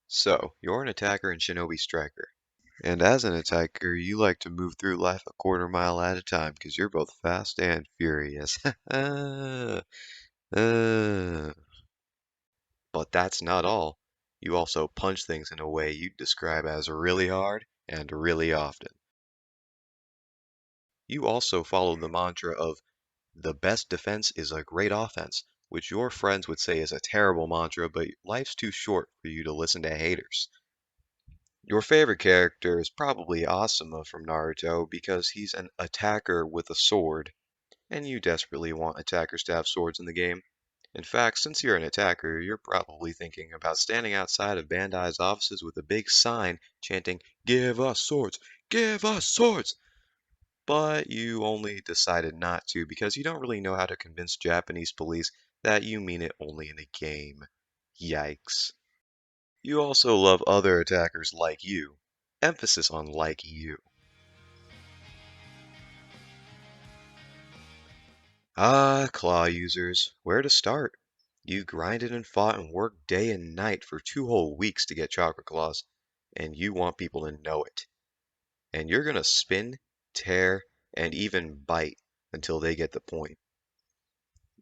So, you're an attacker and shinobi striker. And as an attacker, you like to move through life a quarter mile at a time because you're both fast and furious. Uh, but that's not all. You also punch things in a way you'd describe as really hard and really often. You also follow the mantra of the best defense is a great offense, which your friends would say is a terrible mantra, but life's too short for you to listen to haters. Your favorite character is probably Asuma from Naruto because he's an attacker with a sword, and you desperately want attackers to have swords in the game. In fact, since you're an attacker, you're probably thinking about standing outside of Bandai's offices with a big sign chanting, "Give us swords! Give us swords!" But you only decided not to because you don't really know how to convince Japanese police that you mean it only in a game. Yikes. You also love other attackers like you. Emphasis on like you. Ah, claw users, where to start? You've grinded and fought and worked day and night for 2 whole weeks to get chakra claws, and you want people to know it. And you're gonna spin, tear, and even bite until they get the point.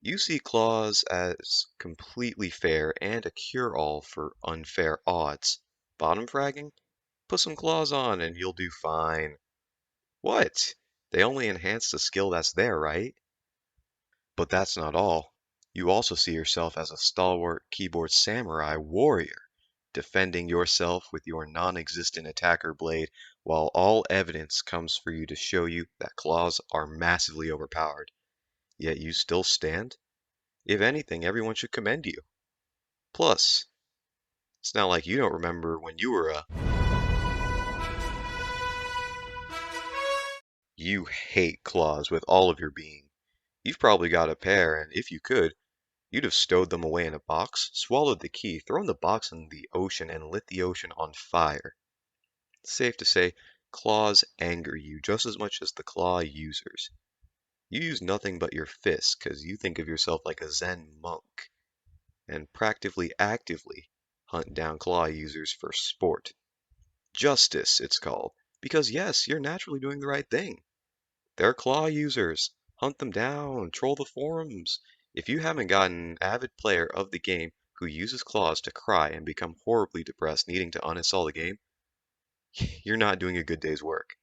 You see claws as completely fair and a cure-all for unfair odds. Bottom fragging? Put some claws on and you'll do fine. What? They only enhance the skill that's there, right? But that's not all. You also see yourself as a stalwart keyboard samurai warrior, defending yourself with your non-existent attacker blade, while all evidence comes for you to show you that claws are massively overpowered. Yet you still stand? If anything, everyone should commend you. Plus, it's not like you don't remember when you were a... You hate claws with all of your being. You've probably got a pair, and if you could, you'd have stowed them away in a box, swallowed the key, thrown the box in the ocean, and lit the ocean on fire. Safe to say, claws anger you just as much as the claw users. You use nothing but your fists because you think of yourself like a Zen monk, and practically actively hunt down claw users for sport. Justice, it's called, because yes, you're naturally doing the right thing. They're claw users. Hunt them down, troll the forums. If you haven't gotten an avid player of the game who uses claws to cry and become horribly depressed needing to uninstall the game, you're not doing a good day's work.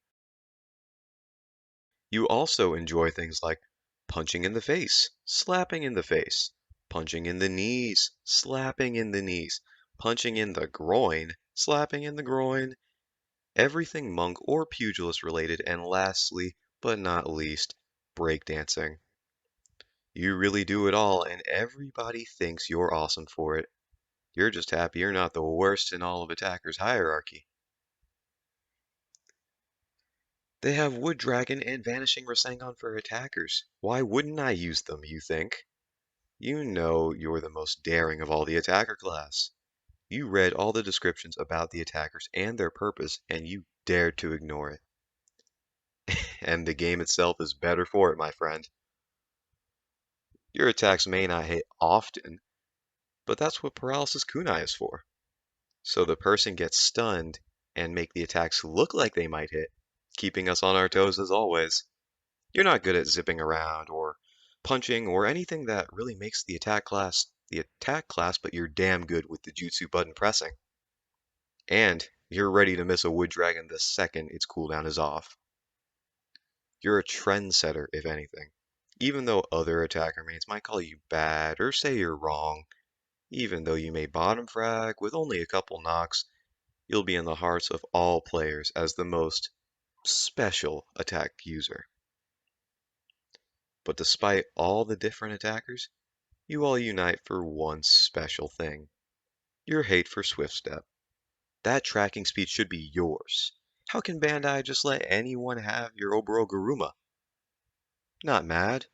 You also enjoy things like punching in the face, slapping in the face, punching in the knees, slapping in the knees, punching in the groin, slapping in the groin, everything monk or pugilist related, and lastly, but not least, breakdancing. You really do it all, and everybody thinks you're awesome for it. You're just happy you're not the worst in all of Attacker's hierarchy. They have Wood Dragon and Vanishing Rasengan for attackers. Why wouldn't I use them, you think? You know you're the most daring of all the attacker class. You read all the descriptions about the attackers and their purpose, and you dared to ignore it. And the game itself is better for it, my friend. Your attacks may not hit often, but that's what paralysis kunai is for. So the person gets stunned and make the attacks look like they might hit, keeping us on our toes as always. You're not good at zipping around or punching or anything that really makes the attack class, but you're damn good with the jutsu button pressing. And you're ready to miss a wood dragon the second its cooldown is off. You're a trendsetter, if anything. Even though other attacker mates might call you bad or say you're wrong, even though you may bottom frag with only a couple knocks, you'll be in the hearts of all players as the most special attack user. But despite all the different attackers, you all unite for one special thing. Your hate for Swiftstep. That tracking speed should be yours. How can Bandai just let anyone have your Oboro Garuma? Not mad?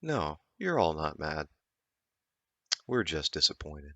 No, you're all not mad. We're just disappointed.